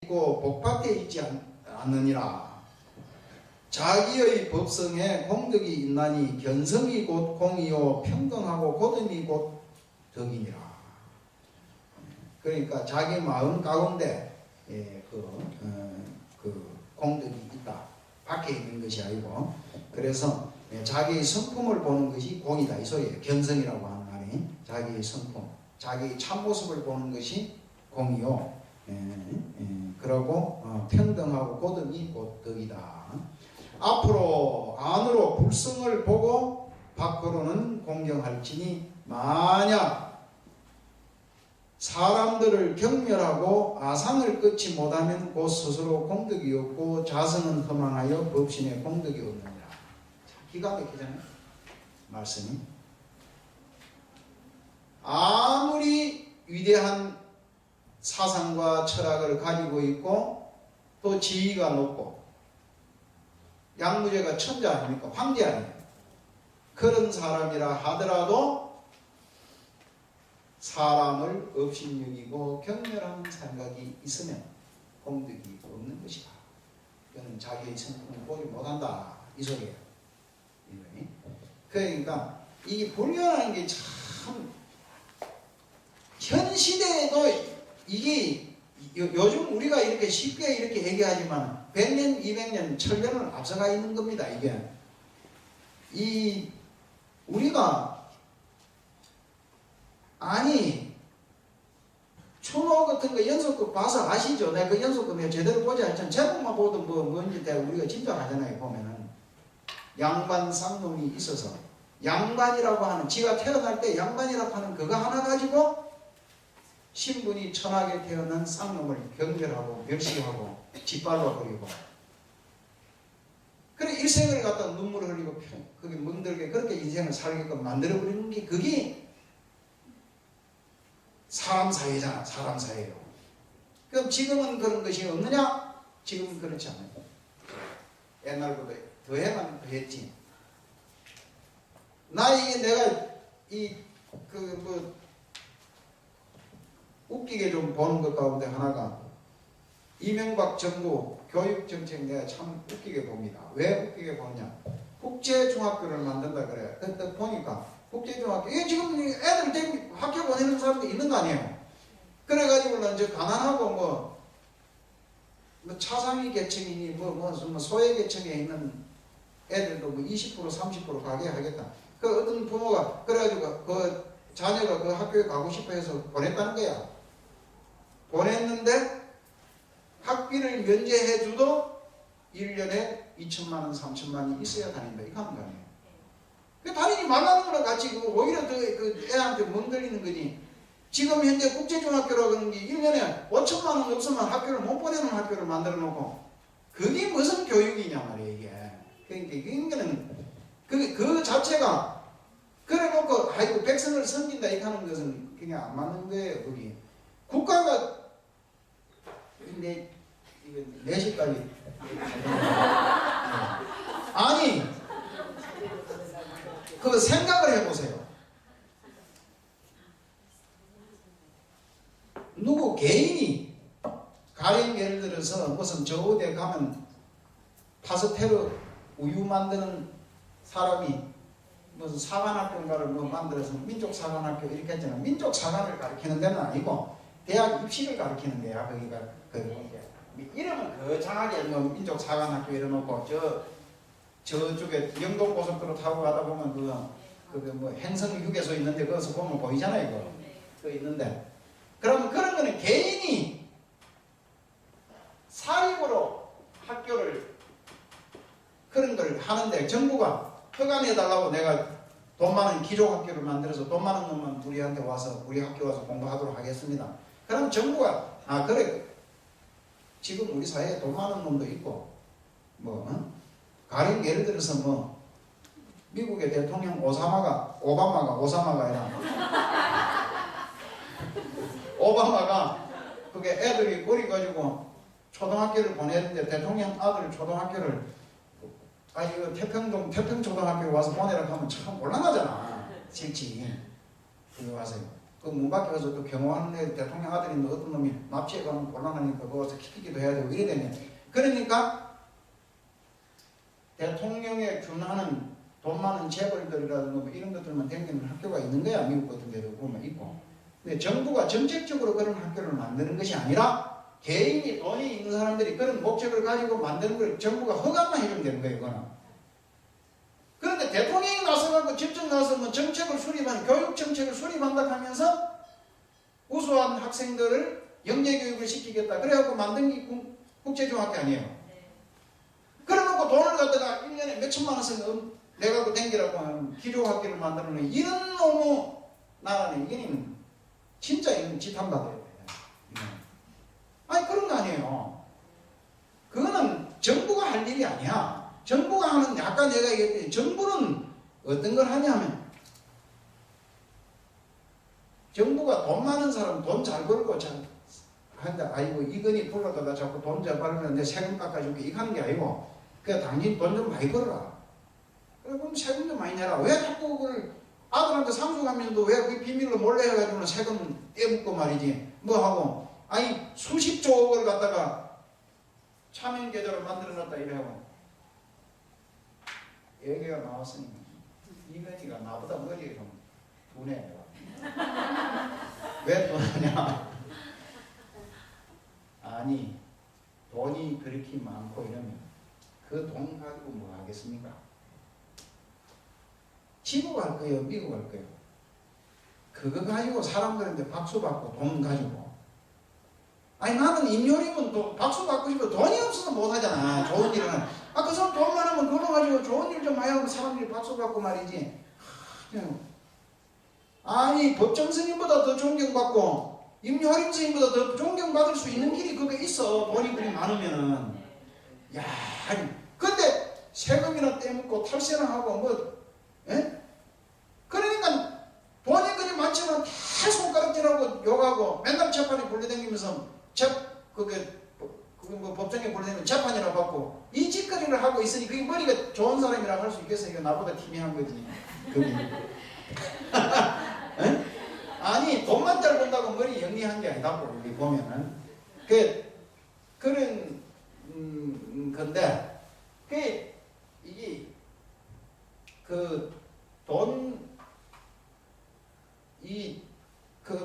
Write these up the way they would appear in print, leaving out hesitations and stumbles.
있고 복받게 있지 않느니라. 자기의 법성에 공덕이 있나니 견성이 곧 공이요 평등하고 곧음이 곧 덕이니라. 그러니까 자기 마음 가운데 그 공덕이 있다. 밖에 있는 것이 아니고, 그래서 자기의 성품을 보는 것이 공이다 이 소리예요. 견성이라고 하는 말이 자기의 성품, 자기의 참모습을 보는 것이 공이요. 그러고 평등하고 곧음이 곧 덕이다. 앞으로 안으로 불성을 보고 밖으로는 공경할지니 만약 사람들을 경멸하고 아상을 끊지 못하면 곧 스스로 공덕이 없고 자성은 허망하여 법신에 공덕이 없느니라. 기가 막히잖아요 말씀이. 아무리 위대한 사상과 철학을 가지고 있고 또 지위가 높고 양무제가 천재 아닙니까? 황제 아닙니까? 그런 사람이라 하더라도 사람을 업신여기고 경멸한 생각이 있으면 공덕이 없는 것이다. 그는 자기의 성품을 보지 못한다 이 소리예요. 그러니까 이 불교라는 게 참 현 시대에도 이게 요즘 우리가 이렇게 쉽게 이렇게 얘기하지만 100년, 200년, 1000년을 앞서가 있는 겁니다. 이게 우리가 아니 추모 같은 거 연속극 봐서 아시죠? 내가 그 연속극 제대로 보지 않잖아. 제목만 보도 뭔지 우리가 짐작하잖아요. 보면은 양반 쌍놈이 있어서 양반이라고 하는, 지가 태어날 때 양반이라고 하는 그거 하나 가지고 신분이 천하게 태어난 쌍놈을 경멸하고 멸시하고 짓밟아 버리고, 그래 일생을 갖다 눈물을 흘리고 그게 멍들게 그렇게 인생을 살게끔 만들어 버리는 게 그게 사람 사회잖아. 사람 사회요. 그럼 지금은 그런 것이 없느냐? 지금은 그렇지 않아요. 옛날보다 더해만 더했지. 이게 내가 웃기게 좀 보는 것 가운데 하나가 이명박 정부 교육정책 내가 참 웃기게 봅니다. 왜 웃기게 보냐? 국제중학교를 만든다 그래. 그때 보니까 국제중학교, 이게 지금 애들 데리고 학교 보내는 사람도 있는 거 아니에요? 그래가지고는 이제 가난하고 뭐 차상위 계층이니 소외 계층에 있는 애들도 20% 30% 가게 하겠다. 그 어떤 부모가 그래가지고 그 자녀가 그 학교에 가고 싶어 해서 보냈다는 거야. 보냈는데 학비를 면제해줘도 1년에 2천만원 3천만원이 있어야 다닌다 이거 하는 거 아니에요. 그 다니지 말라는 거랑 같이 오히려 더 그 애한테 멍들리는 거니. 지금 현재 국제중학교라고 하는 게 1년에 5천만원 없으면 학교를 못 보내는 학교를 만들어 놓고 그게 무슨 교육이냐 말이에요 이게. 그러니까 이거는 그 자체가 그래 놓고 아이고 백성을 섬긴다 이렇게 하는 것은 그냥 안 맞는 거예요. 거기 국가가 근데 이거 4시까지 아니 그 생각을 해보세요. 누구 개인이 가령 예를 들어서 무슨 저 어디에 가면 파스텔로 우유 만드는 사람이 무슨 사관학교인가를 만들어서 민족사관학교 이렇게 했잖아. 민족사관을 가르치는 데는 아니고 대학 입시를 가르치는 데야. 거기가 이름은 거창하게 민족사관학교 이래놓고 저쪽에 영동고속도로 타고 가다 보면 그 행성휴게소 있는데 거기서 보면 보이잖아요. 그거 있는데 그러면 그런 거는 개인이 사립으로 학교를 그런 걸 하는데 정부가 허가내달라고 내가 돈 많은 기족학교를 만들어서 돈 많은 놈만 우리한테 와서 우리 학교 와서 공부하도록 하겠습니다. 그럼 정부가 그래 지금 우리 사회에 돈 많은 놈도 있고 가령 예를 들어서 미국의 대통령 오바마가 아니라 오바마가 그게 애들이 어리 가지고 초등학교를 보내는데 대통령 아들 초등학교를 이거 태평초등학교 와서 보내라고 하면 참 곤란하잖아. 실치 그거 와서 그 문 밖에 가서 또 경호하는 애 대통령 아들인데 어떤 놈이 납치해 가면 곤란하니까 거기서 키키기도 해야 되고 이래 되면 그러니까 대통령에 준하는 돈 많은 재벌들이라든가 뭐 이런 것들만 댕기는 학교가 있는 거야. 미국 같은 데도 보면 있고. 근데 정부가 정책적으로 그런 학교를 만드는 것이 아니라 개인이 돈이 있는 사람들이 그런 목적을 가지고 만드는 걸 정부가 허가만 해주면 되는 거예요. 이거는. 그런데 대통령이 나서가지고 직접 나서면 정책을 수립한 교육 정책을 수립한다 하면서 우수한 학생들을 영재교육을 시키겠다. 그래갖고 만든 게 국제중학교 아니에요. 그래놓고 돈을 갖다가 1년에 몇천만 원씩 내갖고 댕기라고 하는 기조학교를 만들어놓은 이런 놈의 나라는 이게는 진짜 이건 지탄받아야 돼요. 아니 그런 거 아니에요. 그거는 정부가 할 일이 아니야. 정부가 하는, 아까 내가 얘기했더니 정부는 어떤 걸 하냐면 정부가 돈 많은 사람 돈 잘 벌고 잘 한다. 아이고 이건이 불러도 나 자꾸 돈 잘 벌면 내 세금 깎아줄게 이거 하는 게 아니고 그냥 당신 돈 좀 많이 벌어라. 그럼 세금 좀 많이 내라. 왜 자꾸 그걸 아들한테 상속하면서도 왜 그 비밀로 몰래 해가지고는 세금 떼묻고 말이지 뭐 하고 아니 수십조억을 갖다가 차명계좌로 만들어놨다 이래하고 얘기가 나왔으니 이건희가 나보다 머리가 좀 두네. 왜 두느냐. 아니 돈이 그렇게 많고 이러면 그 돈 가지고 뭐 하겠습니까? 지구 갈 거예요? 미국 갈 거예요? 그거 가지고 사람들한테 박수 받고 돈 가지고 아니 나는 임요리면 또 박수 받고 싶어. 돈이 없어서 못 하잖아. 좋은 일은. 그 사람 돈 많으면 그거 가지고 좋은 일 좀 많이 하고 사람들이 박수 받고 말이지. 아니 법정 스님보다 더 존경받고 임요림 스님보다 더 존경받을 수 있는 길이 그게 있어. 돈이 그리 많으면은. 야, 근데 세금이나 떼먹고 탈세나 하고 뭐, 에? 그러니까 돈이 그리 많지만 다 손가락질하고 욕하고 맨날 재판에 불러다니면서 뭐 법정에 불러다니면 재판이라 받고 이 짓거리를 하고 있으니 그게 머리가 좋은 사람이라고 할 수 있겠어요? 이거 나보다 기미한 거지. 아니 돈만 잘 번다고 머리 영리한 게 아니다고 여기 보면은 그런 건데 이게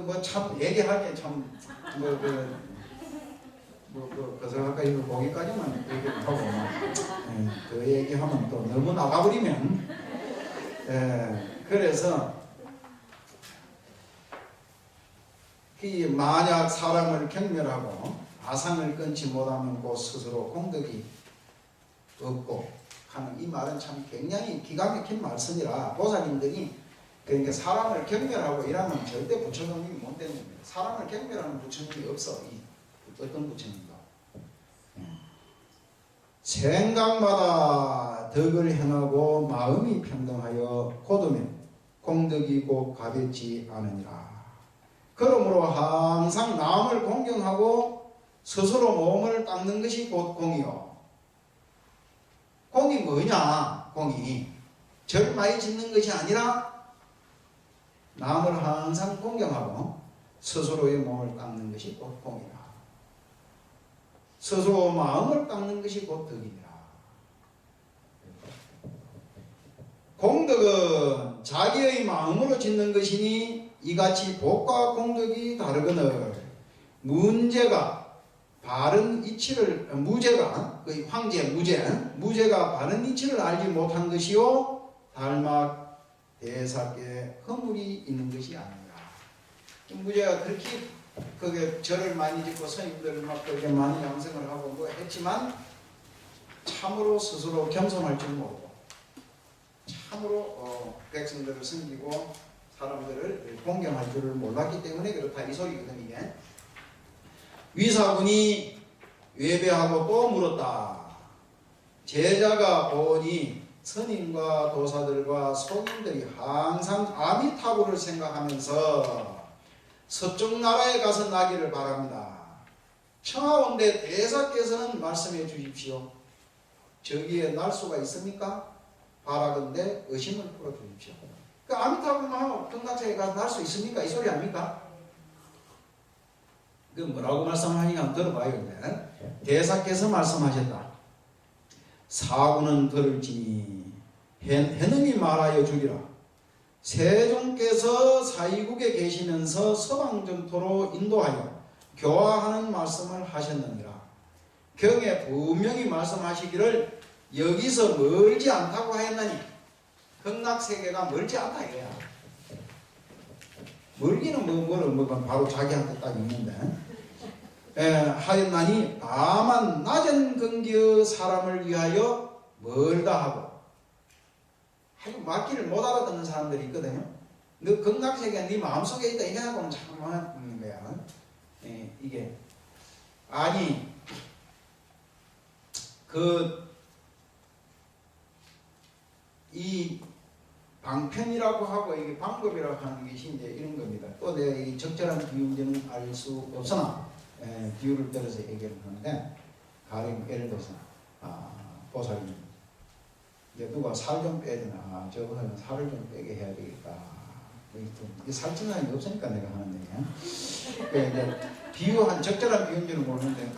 뭐 참 얘기하기에 참 그래서 아까 이거 거기까지만 얘기하고 그 얘기하면 또 너무 나가버리면 그래서 만약 사람을 경멸하고 아상을 끊지 못하면 곧 스스로 공덕이 없고 하는 이 말은 참 굉장히 기가 막힌 말씀이라 보살님들이 그러니까 사람을 경멸하고 이러면 절대 부처님이 못 되는 겁니다. 사람을 경멸하는 부처님이 없어. 어떤 부처님도. 생각마다 덕을 행하고 마음이 평등하여 고도면 공덕이 곧 가볍지 않으니라. 그러므로 항상 남을 공경하고 스스로 몸을 닦는 것이 곧 공이요. 공이 뭐냐? 공이 절 많이 짓는 것이 아니라 남을 항상 공경하고 스스로의 몸을 닦는 것이 곧 공이라. 스스로 마음을 닦는 것이 곧 덕이니라. 공덕은 자기의 마음으로 짓는 것이니 이같이 복과 공덕이 다르거늘 무제가 바른 바른 이치를 알지 못한 것이요 달막 대사께 허물이 있는 것이 아니라. 무제가 그렇게 절을 많이 짓고 스님들 막 그렇게 많이 양성을 하고 뭐 했지만 참으로 스스로 겸손할 줄 모르고 참으로 백성들을 섬기고 사람들을 공경할 줄을 몰랐기 때문에 그렇다 이 소리거든 이게. 위사군이 외배하고 또 물었다. 제자가 보니 스님과 도사들과 소인들이 항상 아미타불을 생각하면서 서쪽 나라에 가서 나기를 바랍니다. 청하온데 대사께서는 말씀해 주십시오. 저기에 날 수가 있습니까? 바라건대 의심을 풀어 주십시오. 그 아미타불만 하고 극락세계 가서 할 수 있습니까? 이 소리 아닙니까? 그 뭐라고 말씀하니까 한번 들어봐요. 근데 대사께서 말씀하셨다. 사구는 들을지니 해능이 말하여 주리라. 세종께서 사이국에 계시면서 서방 정토로 인도하여 교화하는 말씀을 하셨느니라. 경에 분명히 말씀하시기를 여기서 멀지 않다고 하였나니 극락세계가 멀지 않다 이거야. 멀기는 뭐 바로 자기한테 딱 있는데 하였나니 다만 낮은 근기의 사람을 위하여 멀다 하고 아주 맞기를 못 알아듣는 사람들이 있거든요. 너 극락세계가 네 마음속에 있다 이래하고는 참 많은 거야. 이게 아니 이 방편이라고 하고 이게 방법이라고 하는 것이 이제 이런 겁니다. 또 내가 이 적절한 비유인지는 알 수 없으나 비유를 들어서 얘기를 하는데 가령 예를 들어서 보살님 이제 누가 살 좀 빼야 되나 저거는 살을 좀 빼게 해야 되겠다. 이게 살찌는 사람이 없으니까 내가 하는 얘기야. 이제 적절한 비유인지는 모르는데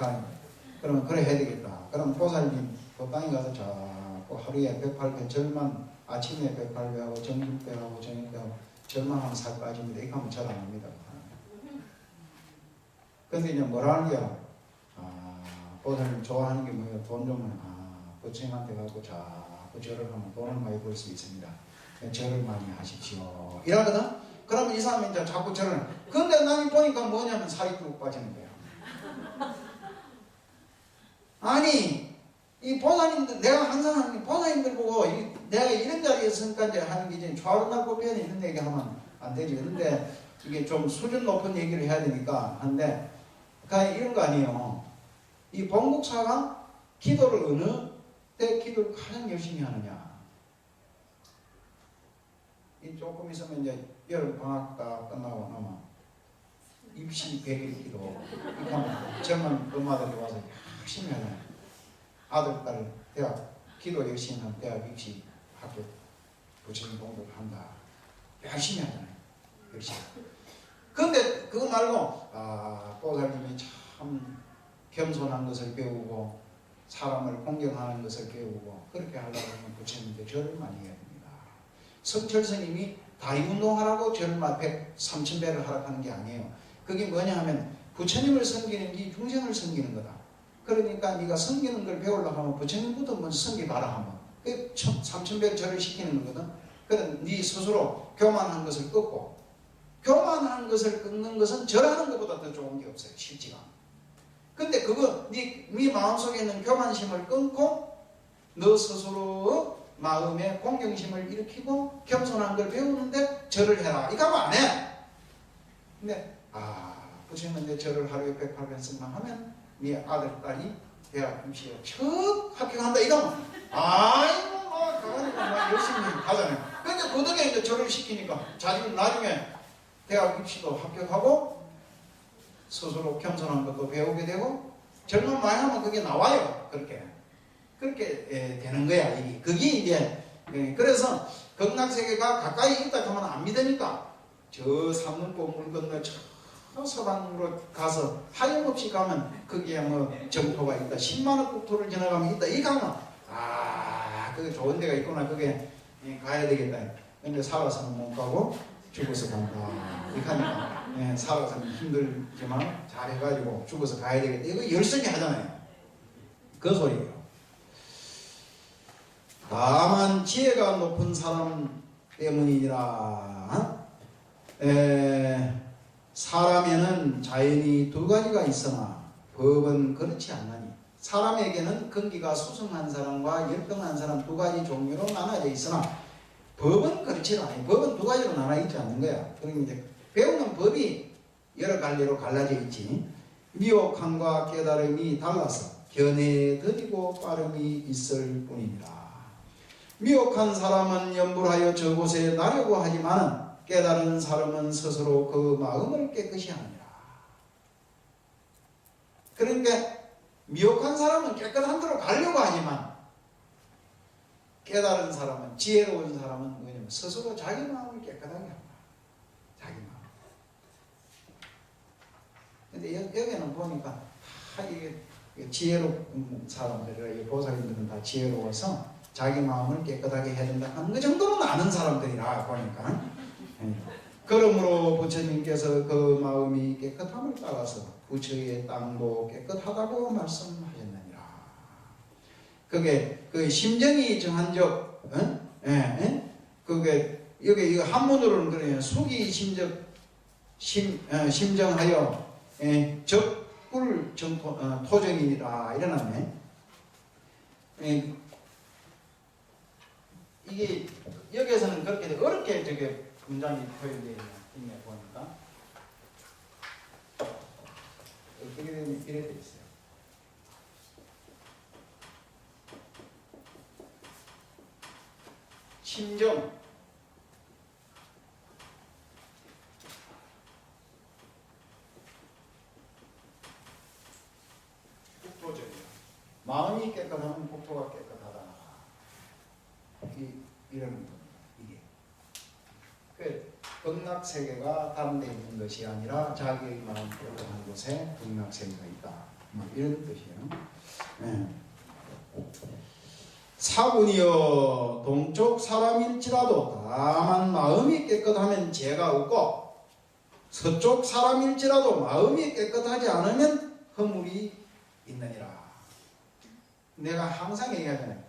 그러면 그래 해야 되겠다. 그럼 보살님 그 땅에 가서 자꾸 하루에 108회 절만 아침에 108회 하고 점심 때 하고 저녁 때 하고 절만 하면 살 빠집니다. 이렇게 하면 절 안 합니다. 근데 이제 뭐라는 게야? 보살님 좋아하는 게 뭐예요? 돈 좀 부처님한테 가고 자꾸 절을 하면 돈을 많이 벌 수 있습니다. 절을 많이 하십시오. 이러거든? 그러면 이 사람이 이제 자꾸 절을 근데 나는 보니까 뭐냐면 살이 뚝 빠지는 거야. 아니 이 보살님들 내가 항상 하는 게 보살님들 보고 내가 이런 자리에 있으니까 이제 하는 게 이제 좌로날고 편에 있는 얘기 하면 안 되지. 근데 이게 좀 수준 높은 얘기를 해야 되니까 하는데 그냥 이런 거 아니에요. 이 본국사가 기도를 어느 때 기도를 가장 열심히 하느냐. 이 조금 있으면 이제 여름 방학 다 끝나고 나면 입시 100일 기도 이렇게 하면 젊은 엄마들이 와서 열심히 하잖아요. 아들, 딸 대학 기도 열심히 하면 대학 입시 학교 부처님 공부를 한다. 열심히 하잖아요. 열심히. 근데 그거 말고 보살님이 참 겸손한 것을 배우고 사람을 공경하는 것을 배우고 그렇게 하려고 하면 부처님께 절을 많이 해야 됩니다. 성철 스님이 다리 운동하라고 절을 3000배를 하라고 하는 게 아니에요. 그게 뭐냐 하면 부처님을 섬기는 게 중생을 섬기는 거다. 그러니까 네가 섬기는 걸 배우려고 하면 부처님부터 먼저 섬기봐라 하면 3000배를 절을 시키는 거거든. 그래 네 스스로 교만한 것을 끊고 교만한 것을 끊는 것은 절하는 것보다 더 좋은 게 없어요. 쉽지가 않아. 근데 그거 네 마음속에 있는 교만심을 끊고 너 스스로 마음에 공경심을 일으키고 겸손한 걸 배우는데 절을 해라. 이거 하면 안 해. 근데 부처님은 내 절을 하루에 108번씩만 하면 네 아들, 딸이 대학 입시에 척 합격한다. 이거 하면 아이고 가가지고 열심히 하잖아요. 근데 그 덕에 이제 절을 시키니까 자기는 나중에 대학 입시도 합격하고 스스로 겸손한 것도 배우게 되고 절만 많이 하면 그게 나와요. 그렇게 되는 거야. 그게 이제 그래서 극락세계가 가까이 있다 하면 안 믿으니까 저 삼문포 물 건너 저 서방으로 가서 하염없이 가면 거기에 뭐 정토가 있다. 10만원 국토를 지나가면 있다. 이거 하면 그게 좋은 데가 있구나. 그게 가야 되겠다. 근데 살아서는 못 가고 죽어서 간다. 이렇게 하니까 살아서는 힘들지만 잘해가지고 죽어서 가야 되겠다. 이거 열심히 하잖아요. 그 소리예요. 다만 지혜가 높은 사람 때문이니라. 사람에는 자연이 두 가지가 있으나 법은 그렇지 않나니 사람에게는 근기가 수승한 사람과 열등한 사람 두 가지 종류로 나눠져 있으나 법은 그렇지 않아요. 법은 두 가지로 나눠 있지 않는 거야. 그러면 이제 배우는 법이 여러 갈래로 갈라져 있지. 미혹함과 깨달음이 달라서 견해드리고 빠름이 있을 뿐이니라. 미혹한 사람은 염불하여 저곳에 나려고 하지만 깨달은 사람은 스스로 그 마음을 깨끗이 하느니라. 그러니까 미혹한 사람은 깨끗한 데로 가려고 하지만 깨달은 사람은 지혜로운 사람은 뭐냐면 뭐냐? 스스로 자기 마음을 깨끗하게 한다. 자기 마음. 근데 여기는 보니까 이게 지혜로운 사람들, 보살님들은 다 지혜로워서 자기 마음을 깨끗하게 해야 된다 하는 그 정도는 아는 사람들이라 보니까. 그러므로 부처님께서 그 마음이 깨끗함을 따라서 부처의 땅도 깨끗하다고 말씀하셨느니라. 그게 그 심정이 정한적, 그게 여기 이거 한문으로는 그래요. 숙이 심정하여 적불 토정이라 이러나네. 이게 여기에서는 그렇게 어렵게 저게 문장이 표현되어 있네 보니까 이렇게 되어 있어요. 심정 국토적이야. 마음이 깨끗하면 국토가 깨끗하다. 이런 겁니다. 이게 그 극락세계가 다른 데 있는 것이 아니라 자기의 마음 깨끗한 곳에 극락세계가 있다. 이런 뜻이에요. 네. 사군이여 동쪽 사람일지라도 다만 마음이 깨끗하면 죄가 없고 서쪽 사람일지라도 마음이 깨끗하지 않으면 허물이 있느니라. 내가 항상 얘기하잖아요.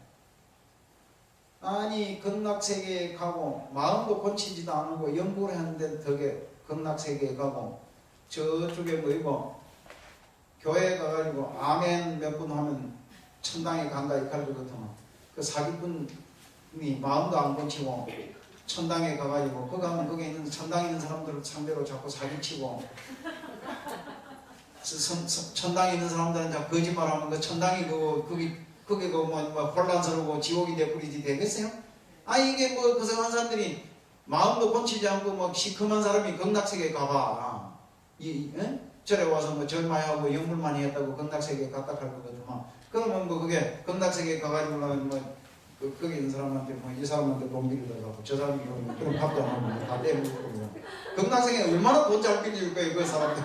아니 극락세계에 가고 마음도 고치지도 않고 연구를 하는데 덕에 극락세계에 가고 저쪽에 뭐이고 교회 가가지고 아멘 몇 분 하면 천당에 간다 이 칼 같으면 그 사기꾼이 마음도 안 고치고 천당에 가가지고 거기 가면 거기 있는 천당에 있는 사람들을 상대로 자꾸 사기치고 천당에 있는 사람들은 자꾸 거짓말하면 그 천당이 그게 뭐 혼란스러워 지옥이 돼버리지 되겠어요? 아 이게 뭐 그성한 사람들이 마음도 고치지 않고 뭐 시커먼 사람이 극락세계에 가봐. 절에 와서 뭐 절 많이 하고 연불 많이 했다고 극락세계에 갔다 갈 거거든요. 그러면 뭐 그게 극락세계에 가가지고 뭐 거기 있는 사람한테 뭐 이 사람한테 돈 빌려달라고 저 사람이 그런 밥도 안 하고 다 떼먹고 극락세계에 얼마나 돈 잘 빌릴 거예요 그 사람들.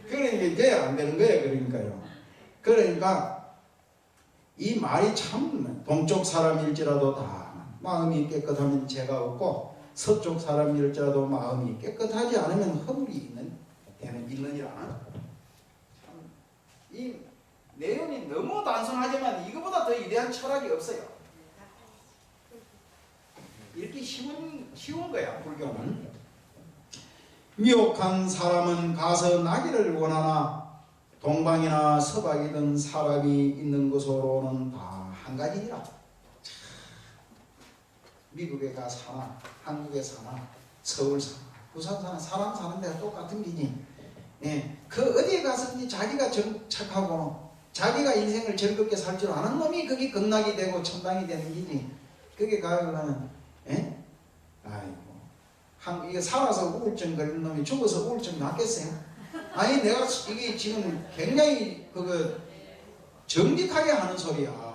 그러니까 이게 안 되는 거예요. 그러니까 이 말이 참 동쪽 사람일지라도 다 마음이 깨끗하면 죄가 없고 서쪽 사람일지라도 마음이 깨끗하지 않으면 허물이 있느니라. 이 내용이 너무 단순하지만 이거보다 더 위대한 철학이 없어요. 이렇게 쉬운 거야 불교는. 미혹한 사람은 가서 나기를 원하나 동방이나 서방이든 사람이 있는 곳으로는 다 한 가지니라. 미국에 가 사나 한국에 사나 서울 사나 부산 사나 사람 사는 데가 똑같은 기지. 그 어디에 가서든지 자기가 정착하고 자기가 인생을 즐겁게 살 줄 아는 놈이 그게 극락이 되고 천당이 되는 기지. 그게 가려면 아이고 이게 살아서 우울증 걸린 놈이 죽어서 우울증 낫겠어요? 아니 내가 이게 지금 굉장히 정직하게 하는 소리야.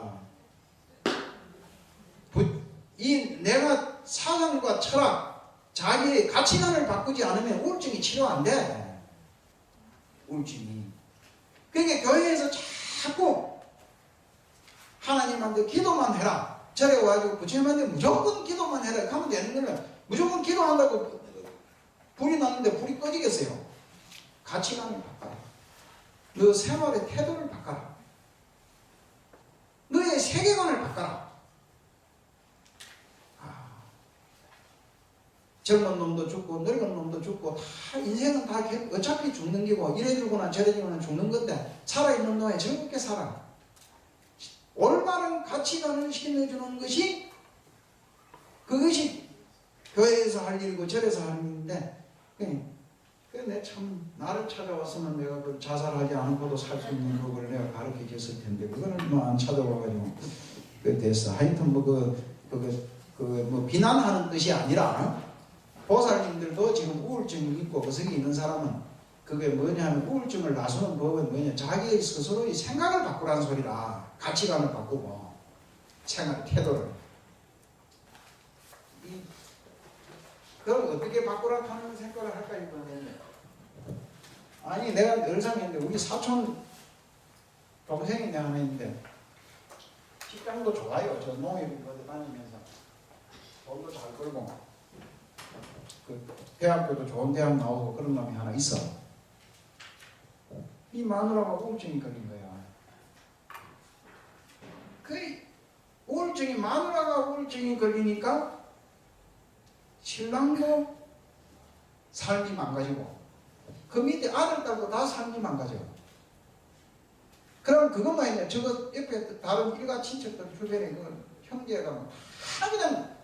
내가 사상과 철학, 자기의 가치관을 바꾸지 않으면 우울증이 치료 안 돼. 우울증이. 그러니까 교회에서 자꾸 하나님한테 기도만 해라. 절에 와가지고 부처님한테 무조건 기도만 해라. 하면 되는 거면 무조건 기도한다고 불이 났는데 불이 꺼지겠어요? 가치관을 바꿔라. 너 생활의 태도를 바꿔라. 너의 세계관을 바꿔라. 젊은 놈도 죽고 늙은 놈도 죽고 다 인생은 다 어차피 죽는 기고 이래주거나 저래주거나 죽는 건데 살아있는 동안에 즐겁게 살아. 올바른 가치관을 심어주는 것이 그것이 교회에서 할 일이고 절에서 할 일인데 내 참 나를 찾아왔으면 내가 그 자살하지 않고도 살 수 있는 법을 내가 가르쳐 줬을 텐데 그거는 뭐 안 찾아와가지고 됐어. 하여튼 뭐 비난하는 뜻이 아니라 보살님들도 지금 우울증이 있고 거석이 있는 사람은 그게 뭐냐면 우울증을 나서는 법은 뭐냐 자기 스스로의 생각을 바꾸라는 소리라. 가치관을 바꾸고 생활 태도를 그럼 어떻게 바꾸라 하는 생각을 할까 이거는. 아니 내가 늘 생각했는데 우리 사촌 동생이 하나 있는데 직장도 좋아요. 저 농협 다니면서 돈도 잘 벌고 그 대학교도 좋은 대학 나오고 그런 놈이 하나 있어. 이 마누라가 우울증이 걸린 거야. 그 우울증이 마누라가 우울증이 걸리니까 신랑도 삶이 망가지고 그 밑에 아들 딸도 다 삶이 망가져. 그럼 그것만 있네. 저거 옆에 다른 일가 친척들 주변에 그 형제가 다 그냥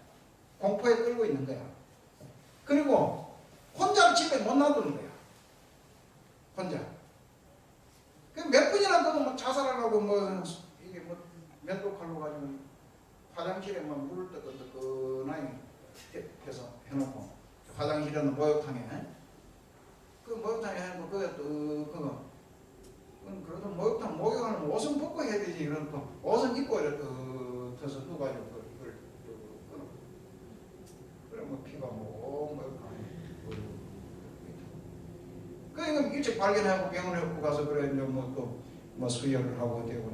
공포에 끌고 있는 거야. 그리고 혼자 집에 못 놔두는 거야. 혼자. 몇 분이나 뭐 자살하려고 뭐 이게 뭐 면도칼로 가지고 화장실에 뭐 물을 뜨끈뜨끈하게 해서 해놓고 화장실에는 목욕탕에 그 목욕탕에 해놓고 그거 그래도 목욕탕 목욕하는 옷은 벗고 해야 되지. 이런 또 옷은 입고 이렇게 펴서 누가지고 이걸 끊어. 그래 뭐 피가 뭐 목욕탕에 그러니까 일찍 발견하고 병원에 갖고 가서 그래 이제 뭐 수혈을 하고 되고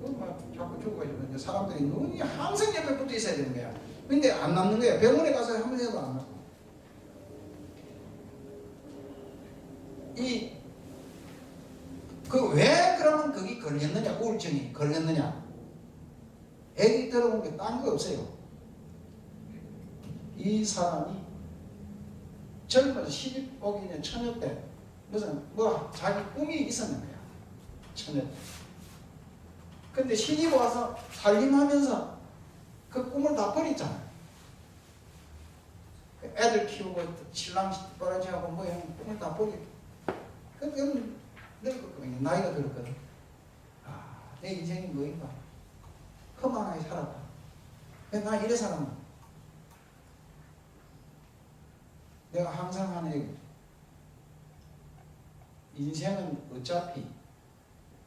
그막 자꾸 죽어가지고 이제 사람들이 눈이 항상 옆에 붙어 있어야 되는 거야. 근데 안 낫는 거야. 병원에 가서 한번 해도 안 낫고. 왜 그러면 거기 걸렸느냐, 우울증이 걸렸느냐? 애기 들어본 게 딴 거 없어요. 이 사람이 젊어서 시집 오기 전에 처녀 때 무슨 뭐 자기 꿈이 있었는 거야. 처녀 때. 근데 시집 와서 살림하면서 그 꿈을 다 버렸잖아. 애들 키우고 신랑 버라지하고 뭐 이런 꿈을 다 버리고. 그럼 늙었거든요. 나이가 들었거든. 아, 내 인생이 뭐인가? 험한하게 살았다. 나 이래 살았나? 내가 항상 하는 얘기. 인생은 어차피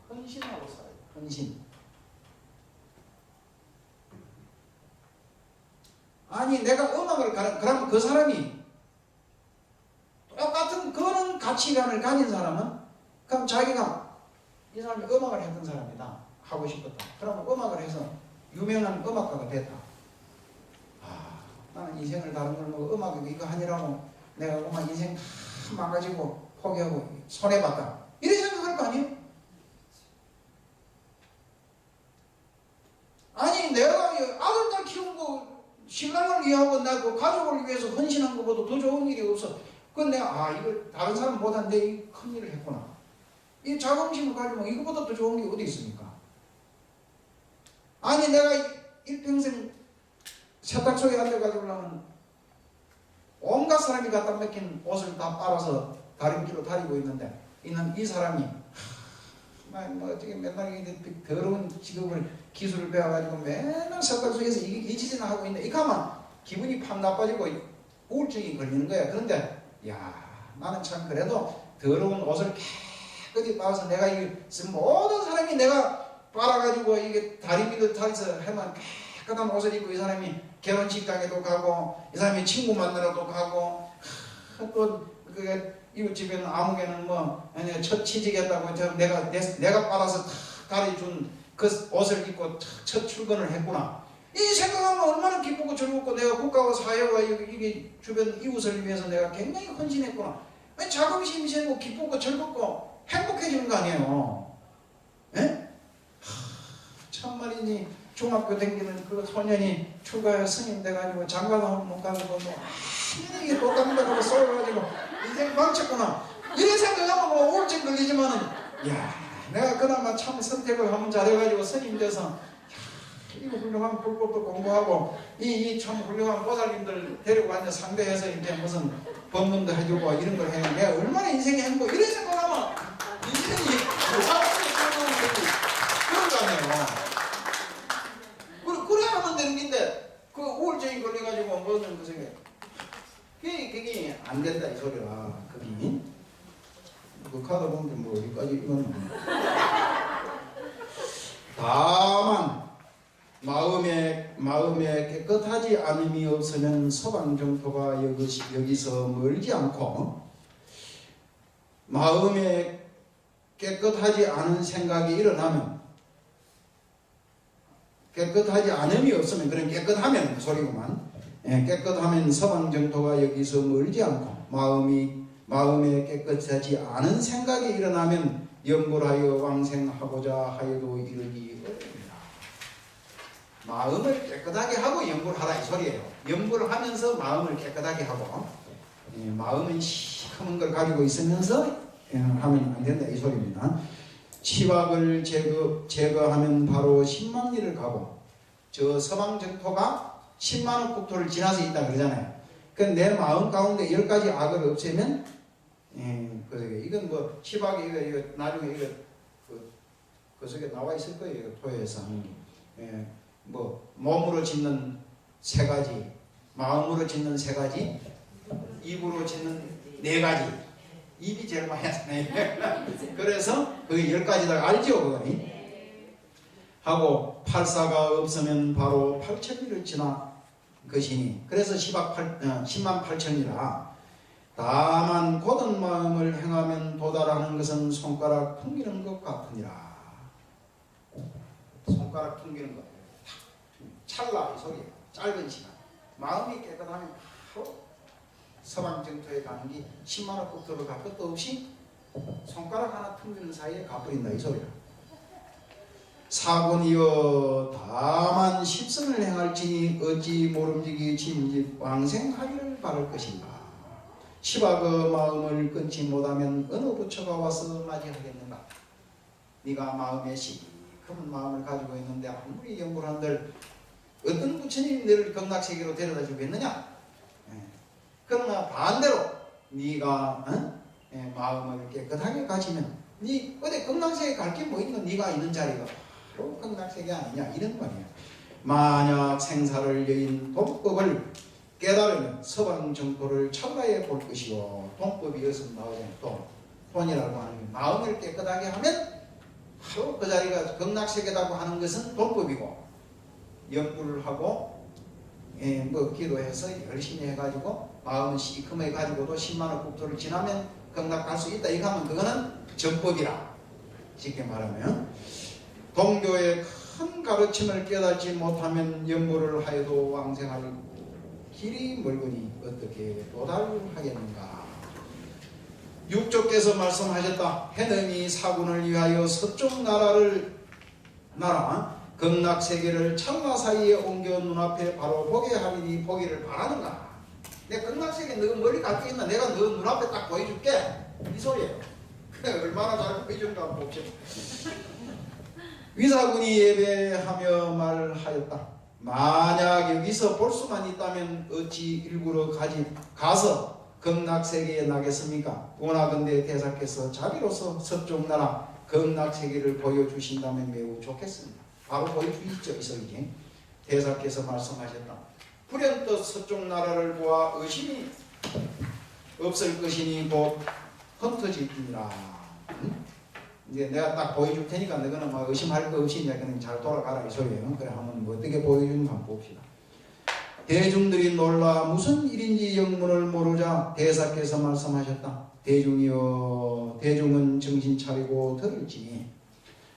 헌신하고 살아요. 헌신. 아니 내가 음악을 그러면 그 사람이 똑같은 그런 가치관을 가진 사람은 그럼 자기가 이 사람이 음악을 했던 사람이다. 하고 싶었다. 그러면 음악을 해서 유명한 음악가가 됐다. 아, 나는 인생을 다른 걸 먹고 음악 이거 하느라고 내가 음악 인생 다 망가지고 포기하고 손해봤다. 이렇게 생각할 거 아니에요? 아니 내가 아들 딸 키운 거 신랑을 위하고 나 그 가족을 위해서 헌신한 것보다 더 좋은 일이 없어. 그건 내가 이걸 다른 사람 못한데 이 큰 일을 했구나. 이 자긍심을 가지고 이거보다 더 좋은 게 어디 있습니까? 아니 내가 일평생 세탁소에 앉아가지고는 온갖 사람이 갖다 맡긴 옷을 다 빨아서 다림질로 다리고 있는 이 사람이 뭐 어떻게 맨날 더러운 직업을 기술을 배워가지고 맨날 세탁소에서 이 짓이나 하고 있는데 이 가만 기분이 팍 나빠지고 우울증이 걸리는 거야. 그런데 나는 참 그래도 더러운 옷을 깨끗이 빨아서 내가 모든 사람이 내가 빨아가지고 이게 다리미도 다리서 하면 깨끗한 옷을 입고 이 사람이 결혼식장에도 가고 이 사람이 친구 만나러도 가고 또 그게 이웃집에는 아무개는 뭐 첫 취직했다고 내가 빨아서 다리 준 그 옷을 입고 첫 출근을 했구나. 이 생각하면 얼마나 기쁘고 즐겁고 내가 국가와 사회와 이게 주변 이웃을 위해서 내가 굉장히 헌신했구나. 자긍심이 생기고 기쁘고 즐겁고 행복해지는 거 아니에요. 예? 참말이니 중학교 다니는 그 소년이 출가해 스님 돼가지고 장가도 못 가고 이게 똑같은 하고 쏘여가지고 인생 망쳤구나. 이런 생각하면 뭐 우울증 걸리지만은 내가 그나마 참 선택을 한번 잘해가지고 스님 돼서 이거 훌륭한 불법도 공부하고 이 참 훌륭한 보살님들 데리고 앉아 상대해서 이제 무슨 법문도 해주고 이런 걸 해. 내가 얼마나 인생이 행복 이런 생각하면 인생이 그런 거 아니에요. 그래 하면 되는 건데 그 우울증이 걸려가지고 뭐는 그 생각 그게 안 된다 이 소리라. 그게 그 카드 보면 뭐 여기까지 이건 다만 마음에 깨끗하지 깨끗하지 않음이 없으면 서방 정토가 여기서 멀지 않고 마음에 깨끗하지 않은 생각이 일어나면 깨끗하지 않음이 없으면 그런 깨끗하면 그 소리구만. 깨끗하면 서방 정토가 여기서 멀지 않고 마음에 깨끗하지 않은 생각이 일어나면 염불하여 왕생하고자 하여도 이르기 어렵니다. 마음을 깨끗하게 하고 염불하라 이 소리예요. 염불을 하면서 마음을 깨끗하게 하고 마음은 시커먼 걸 가지고 있으면서 하면 안 된다 이 소리입니다. 치박을 제거하면 바로 10만 리를 가고 저 서방 정토가 10만원 국토를 지나서 있다 그러잖아요. 내 마음 가운데 10가지 악을 없애면 이건 뭐 치박이 이거 나중에 이거 그 속에 나와 있을 거예요. 토에서 하는 게. 뭐 몸으로 짓는 3가지, 마음으로 짓는 3가지, 입으로 짓는 4가지. 입이 제일 많이 하잖아요. 그래서 그게 10가지다 알죠? 그거니? 하고 8사가 없으면 바로 8천리를 지나 것이니 그래서 10만 8천이라 다만 곧은 마음을 행하면 도달하는 것은 손가락 퉁기는 것 같으니라. 손가락 퉁기는 것 찰나 이 소리예요. 짧은 시간 마음이 깨끗하면 바로 서방 정토에 가는 게 10만원 국토를 갈 것도 없이 손가락 하나 퉁기는 사이에 가버린다 이 소리야. 사곤이여 다만 십선을 행할지니 어찌 모름지기 짐짓 왕생하기를 바랄 것인가. 시박의 마음을 끊지 못하면 어느 부처가 와서 맞이하겠는가. 네가 마음에 시커먼 마음을 가지고 있는데 아무리 연구를 한들 어떤 부처님이 너를 극락세계로 데려다 주겠느냐. 그러나 반대로 네가 마음을 깨끗하게 가지면 네 어디 극락세계 갈 게 뭐 있는 네가 있는 자리가 바로 극락세계 아니냐 이런 말이야. 만약 생사를 여인 돈법을 깨달으면 서방 정토를 찰나에 볼 것이요. 돈법이 여기서 나오잖아요. 돈이라고 하는 게 마음을 깨끗하게 하면 바로 그 자리가 극락세계라고 하는 것은 돈법이고 연구를 하고 뭐 기도해서 열심히 해가지고 마음은 시커멓게 가지고도 10만원 국토를 지나면 극락 갈 수 있다 이거 하면 그거는 정법이라. 쉽게 말하면 동교의 큰 가르침을 깨닫지 못하면 연구를 하여도 왕생할 길이 멀거니 어떻게 도달하겠는가. 육조께서 말씀하셨다. 해넘이 사군을 위하여 서쪽 나라 극락세계를 찰나 사이에 옮겨 눈앞에 바로 보게 하리니 보기를 바라는가. 내 극락세계 너 멀리 갈 게 있나. 내가 너 눈앞에 딱 보여줄게 이 소리예요. 얼마나 잘 보여준가 한번 봅시다. 위사군이 예배하며 말하였다. 만약 여기서 볼 수만 있다면 어찌 일부러 가서 극락세계에 나겠습니까? 원하건대 대사께서 자비로서 서쪽 나라 극락세계를 보여주신다면 매우 좋겠습니다. 바로 보여주시죠. 이 소리지. 대사께서 말씀하셨다. 불현듯 서쪽 나라를 보아 의심이 없을 것이니 곧 흩어질지니라. 이제 내가 딱 보여줄 테니까 너희는 막 의심할 거 없이 그냥 잘 돌아가라 이 소리예요. 그래 한번 뭐 어떻게 보여주는지 한번 봅시다. 대중들이 놀라 무슨 일인지 영문을 모르자 대사께서 말씀하셨다. 대중이여 대중은 정신 차리고 들을지니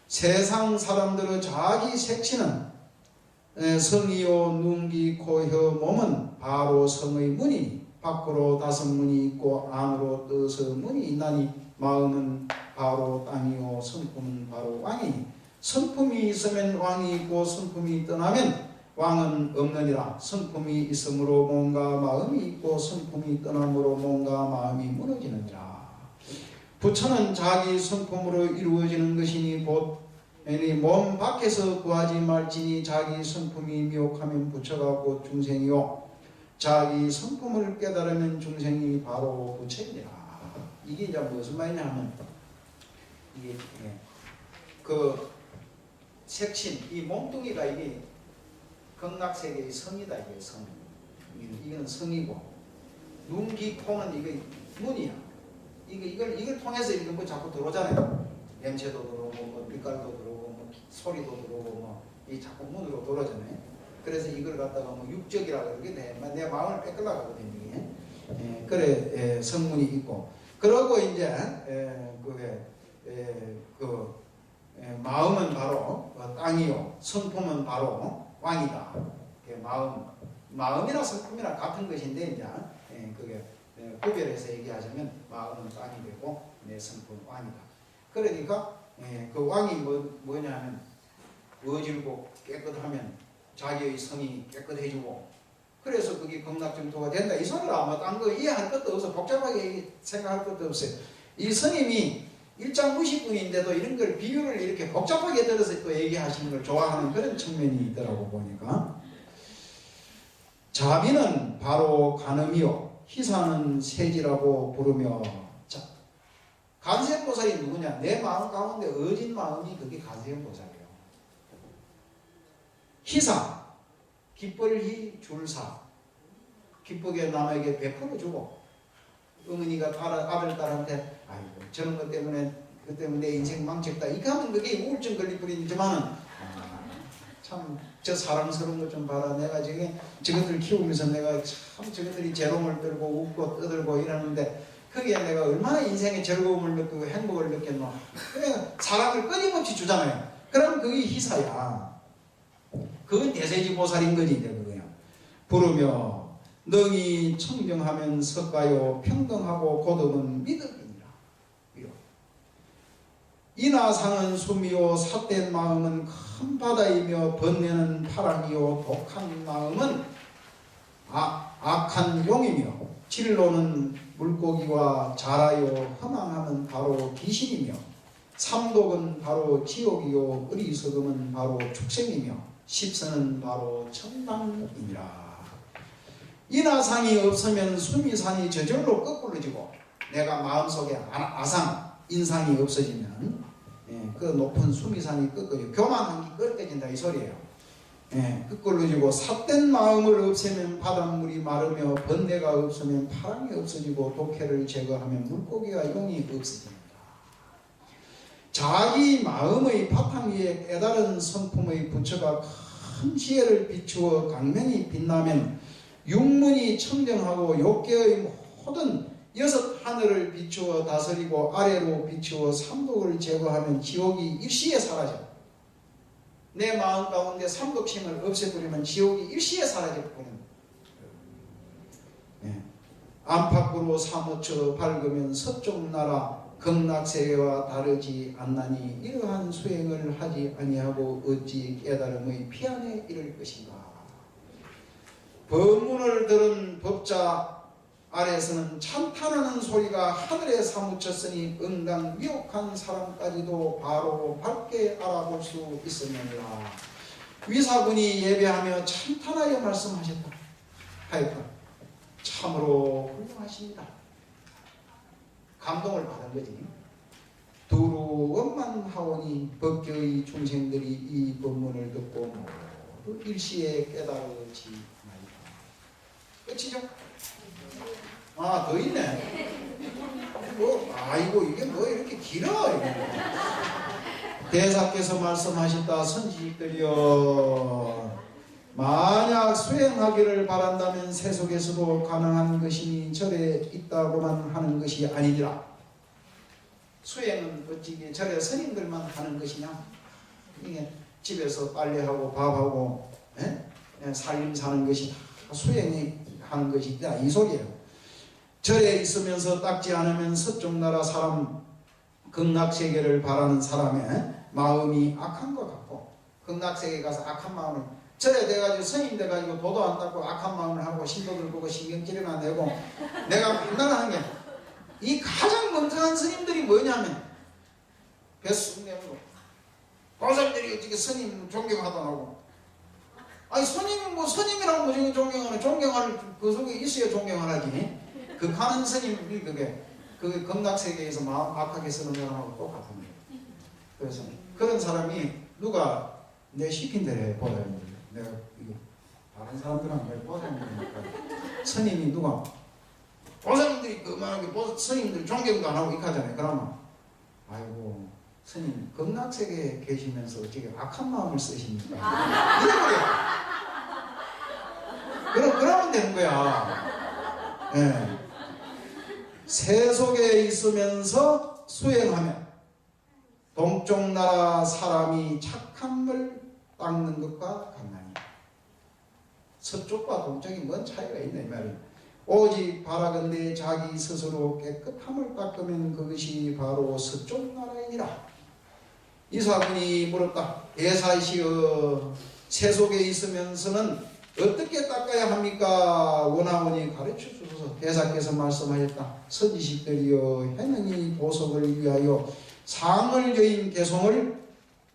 세상 사람들의 자기 색치는 성이요 눈기 코혀 몸은 바로 성의 문이니 밖으로 5문이 있고 안으로 6문이 있나니 마음은 바로 땅이요 성품은 바로 왕이니 성품이 있으면 왕이 있고 성품이 떠나면 왕은 없느니라. 성품이 있으므로 몸과 마음이 있고 성품이 떠남으로 몸과 마음이 무너지느니라. 부처는 자기 성품으로 이루어지는 것이니 곧 몸 밖에서 구하지 말지니 자기 성품이 미혹하면 부처가 곧 중생이요 자기 성품을 깨달으면 중생이 바로 부처이니라. 이게 이제 무슨 말이냐 하면 이게 그 색신 이 몸뚱이가 이게 극락세계의 성이다. 이게 성. 이거는 성이고 눈기 코는 이게 문이야. 이걸 통해서 이렇게 뭐 자꾸 들어오잖아요. 냄새도 들어오고 뭐 빛깔도 들어오고 뭐 소리도 들어오고 뭐 이 자꾸 문으로 들어오잖아요. 그래서 이걸 갖다가 뭐 육적이라고 그러게 돼. 내 마음을 뺏으려고 하거든요. 그래 성문이 있고, 그러고 이제 마음은 바로 땅이요, 성품은 바로 왕이다. 마음이나 성품이나 같은 것인데 이제 그게 구별해서 얘기하자면 마음은 땅이 되고 내 성품은 왕이다. 그러니까 그 왕이 뭐냐면 어질고 깨끗하면 자기의 성이 깨끗해지고, 그래서 그게 극락정토가 된다. 이 소리를 아마 딴 거 이해할 것도 없어. 복잡하게 생각할 것도 없어요. 이 스님이 일장무식분인데도 이런 걸 비유를 이렇게 복잡하게 들어서 또 얘기하시는 걸 좋아하는 그런 측면이 있더라고 보니까. 자비는 바로 간음이요, 희사는 세지라고 부르며. 자, 간세음보살이 누구냐? 내 마음 가운데 어진 마음이 그게 간세음보살이에요. 희사, 기쁠히 줄사, 기쁘게 남에게 베풀어주고, 어머니가 아들, 딸한테 아이고 저런 것 때문에 그 때문에 내 인생 망쳤다 이렇게 하면 그게 우울증 걸릴 뿐이지만은 참 저 사랑스러운 것 좀 봐라. 내가 저것들 키우면서 내가 참 저것들이 재롱을 들고 웃고 떠들고 이러는데 거기에 내가 얼마나 인생의 즐거움을 느끼고 행복을 느꼈노. 그래 사랑을 끊임없이 주잖아요. 그럼 그게 희사야. 그건 대세지보살인 거지. 그거야. 부르며 능히 청정하면 석가요, 평등하고 고덕은 믿음이니라. 인하상은 숨이요, 삿된 마음은 큰 바다이며 번뇌는 파랑이요, 독한 마음은 악한 용이며 진로는 물고기와 자라요, 허망함은 바로 귀신이며 삼독은 바로 지옥이요, 어리석음은 바로 축생이며 십선은 바로 천당이니라. 인하상이 없으면 수미산이 저절로 거꾸로지고, 내가 마음속에 아상, 인상이 없어지면 그 높은 수미산이 꺾어지고 교만한 게 꺾어진다 이 소리예요. 꺾어지고, 삿된 마음을 없애면 바닷물이 마르며 번뇌가 없으면 파랑이 없어지고 독해를 제거하면 물고기와 용이 없어집니다. 자기 마음의 바탕 위에 깨달은 성품의 부처가 큰 지혜를 비추어 강명이 빛나면 육문이 청정하고 욕계의 모든 여섯 하늘을 비추어 다스리고 아래로 비추어 삼독을 제거하면 지옥이 일시에 사라져. 내 마음 가운데 삼독심을 없애버리면 지옥이 일시에 사라져버리는. 안팎으로 사무쳐 밝으면 서쪽 나라 극락세계와 다르지 않나니 이러한 수행을 하지 아니하고 어찌 깨달음의 피안에 이를 것인가. 법문을 들은 법자 아래서는 찬탄하는 소리가 하늘에 사무쳤으니 응당 미혹한 사람까지도 바로 밝게 알아볼 수 있으니라. 위사군이 예배하며 찬탄하여 말씀하셨다 하였다. 참으로 훌륭하십니다. 감동을 받은 거지. 두루 원만하오니 법교의 중생들이 이 법문을 듣고 모두 일시에 깨달을지나이다. 끝이죠? 아, 더 있네. 아이고 이게 뭐 이렇게 길어. 대사께서 말씀하셨다. 선지식들이여, 만약 수행하기를 바란다면 세속에서도 가능한 것이니 절에 있다고만 하는 것이 아니니라. 수행은 어찌게 절에 스님들만 하는 것이냐? 이게 집에서 빨래하고 밥하고 살림 사는 것이 다 수행이 하는 것이다 이 소리예요. 절에 있으면서 닦지 않으면 서쪽 나라 사람, 극락세계를 바라는 사람의 마음이 악한 것 같고, 극락세계 가서 악한 마음을 절에 돼가지고 스님 돼가지고 도도 안 닦고 악한 마음을 하고 신도들 보고 신경질이나 내고 내가 맨날 하는 게, 이 가장 멍청한 스님들이 뭐냐면 뱃속 내고 보살들이 어떻게 스님 존경하더라고. 아니 스님은 뭐 스님이라고 뭐 존경하는, 존경할 그 속에 있어야 존경을 하지. 극하는 스님이 그게 극락세계에서 마음 악하게 쓰는 사람하고 똑같은 거예요. 그래서 그런 사람이 누가 내 시킨 대로 해 보라. 내가 이거 다른 사람들한테 보살님이니까 스님이 누가 보살님들이 그만하게 스님들 존경도 안 하고 이렇게 하잖아요. 그러면 아이고 스님 극락세계에 계시면서 어떻게 악한 마음을 쓰십니까? 이래버려. 그러면 되는 거야. 예. 새 속에 있으면서 수행하면 동쪽 나라 사람이 착한 걸 닦는 것과 같나니. 서쪽과 동쪽이 뭔 차이가 있나 이 말이에요. 오직 바라건대 자기 스스로 깨끗함을 닦으면 그것이 바로 서쪽 나라이니라. 이사군이 물었다. 대사시여, 새 속에 있으면서는 어떻게 닦아야 합니까? 원하오니 가르쳐 주소서. 대사께서 말씀하셨다. 선지식들이여, 해능이 보석을 위하여 상을 여인 개송을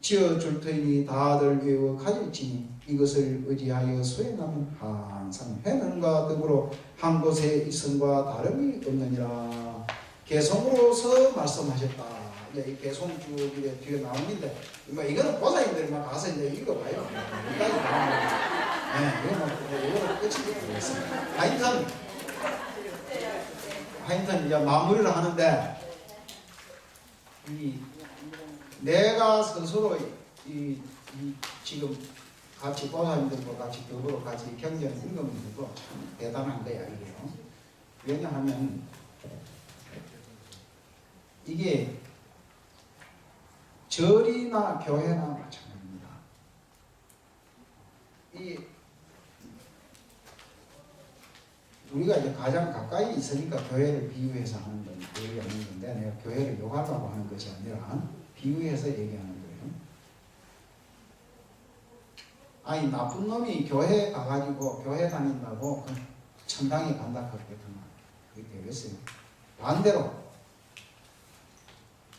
지어줄 터이니 다들 외워 가질지니 이것을 의지하여 수행하면 항상 해능과 더불어 한 곳에 있음과 다름이 없느니라. 개송으로서 말씀하셨다. 이제 이 개송 쭉 뒤에 나오는데, 이거는 보사님들만 가서 이제 읽어봐요. 여기까지 나오면. 네, 이거는 끝이 되겠습니다. 하여튼 이제 마무리를 하는데, 내가 스스로 지금 같이 보사님들과 같이 더불어 같이 경전을 읽으면서도 참 대단한 거야, 이게요. 왜냐하면, 이게 절이나 교회나 마찬가지입니다. 우리가 이제 가장 가까이 있으니까 교회를 비유해서 하는 건 얘기하는 건데, 내가 교회를 욕하려고 하는 것이 아니라 비유해서 얘기하는 거예요. 아니, 나쁜 놈이 교회에 가가지고 교회 다닌다고 천당에 간다 그러거든. 그게 되겠어요? 반대로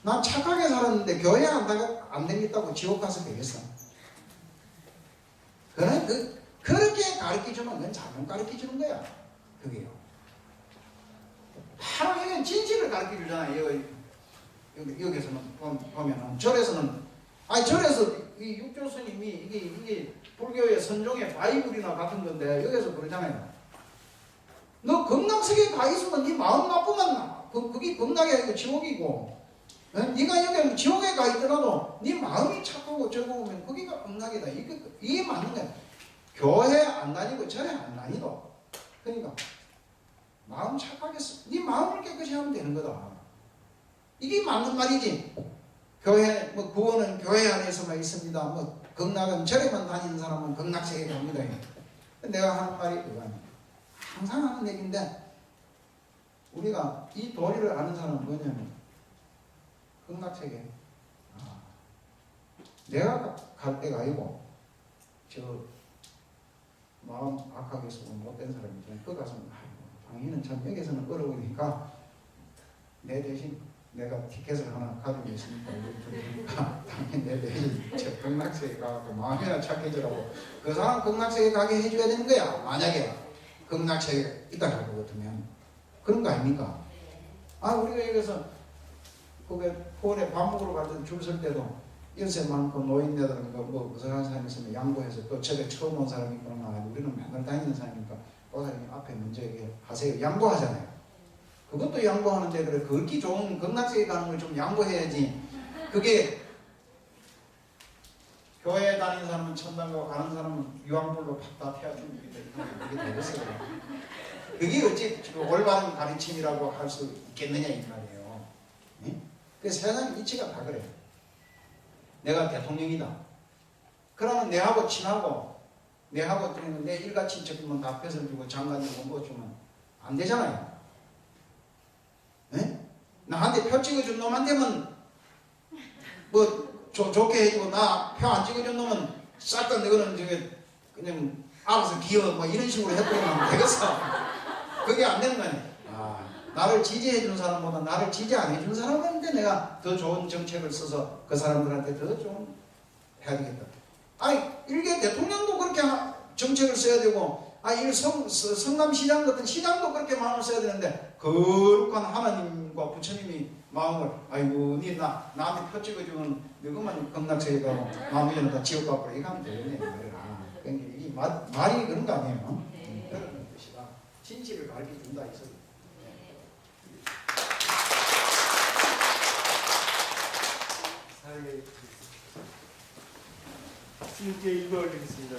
난 착하게 살았는데 교회 안 되겠다고 지옥 가서 되겠어? 그렇게 가르쳐주면 그건 잘못 가르쳐주는 거야. 그게요. 바로 이건 진실을 가르쳐주잖아요. 여기서는 보면은 절에서는 절에서 이 육조 스님이 이게 불교의 선종의 바이블이나 같은 건데 여기서 그러잖아요. 너 극락세계에 가 있으면 네 마음 나쁘면 그게 극락이 아니고 지옥이고, 네가 여기 지옥에 가 있더라도 네 마음이 착하고 즐거우면 거기가 극락이다. 이게 맞는 거야. 교회 안 다니고 절에 안 다니도 그러니까 마음 착하게 네 마음을 깨끗이 하면 되는 거다. 이게 맞는 말이지. 교회 구원은 교회 안에서만 있습니다. 극락은 절에만 다니는 사람은 극락세계에 갑니다. 내가 하는 말이 그거야. 항상 하는 얘기인데, 우리가 이 도리를 아는 사람은 뭐냐면 극락세계, 내가 갈 때가 아니고 저 마음 악하게 쓰고 못된 사람이 있잖아요. 그 가서 당신은 참 여기서는 어려우니까 내 대신 내가 티켓을 하나 가지고 있으니까 당연히 내 대신 저 극락세계 가고 마음이나 착해지라고 그 사람 극락세계 가게 해줘야 되는 거야. 만약에 극락세계가 있다 할 것 같으면 그런 거 아닙니까? 우리가 여기서 그게 홀에 밥 먹으러 갈 때 줄 설 때도 연세 많고 노인네들은 무성한 사람이 있으면 양보해서 또 저게 처음 온 사람이 있거나 우리는 맨날 다니는 사람이니까 그 사람이 앞에 먼저 얘기하세요. 양보하잖아요. 그것도 양보하는데 그래 걷기 좋은 극락세계 가는 걸 좀 양보해야지. 그게 교회 다니는 사람은 천당 가고 가는 사람은 유황불로 팍다 태워주는 그게 되겠어요. 그게 어찌 올바른 가르침이라고 할 수 있겠느냐 이 말이에요. 네? 그 세상 이치가 다 그래요. 내가 대통령이다. 그러면 내하고 친하고 내하고 내 일가친척이면 다 뺏을 주고 장관 주고 뭐 주면 안 되잖아요. 네? 나한테 표 찍어준 놈한테만 좋게 해주고 나 표 안 찍어준 놈은 싹 다 너는 그냥 알아서 기어 이런 식으로 해버리면 되겠어. 그게 안 되는 거 아니야. 나를 지지해준 사람보다 나를 지지 안 해준 사람한테 내가 더 좋은 정책을 써서 그 사람들한테 더 좀 해야 되겠다. 일개 대통령도 그렇게 정책을 써야 되고, 성남시장 같은 시장도 그렇게 마음을 써야 되는데, 거룩한 하나님과 부처님이 마음을, 니 나한테 표 찍어주면, 너그만 극락세계 가고, 나머지는 다 지옥 가고, 이거 하면 되겠네. 그러니까 이 말이 그런 거 아니에요? 그런 뜻이다. 진실을 가르쳐 준다, 이 소리. 스님께 읽어 올리겠습니다.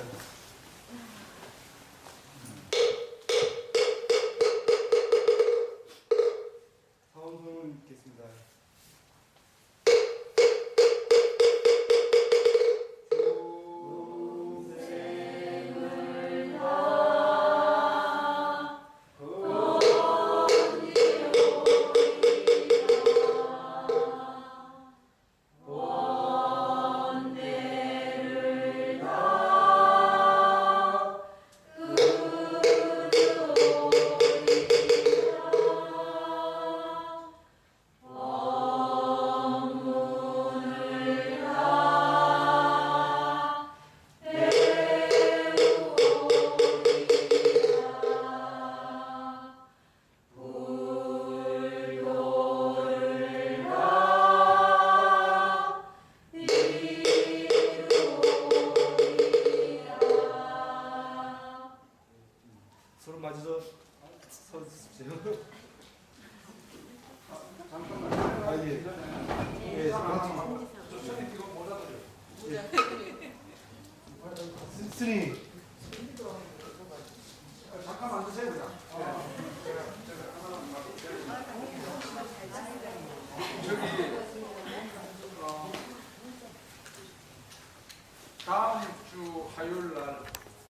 스님. 잠깐만 앉으세요 그냥. 저기 다음 주 화요일 날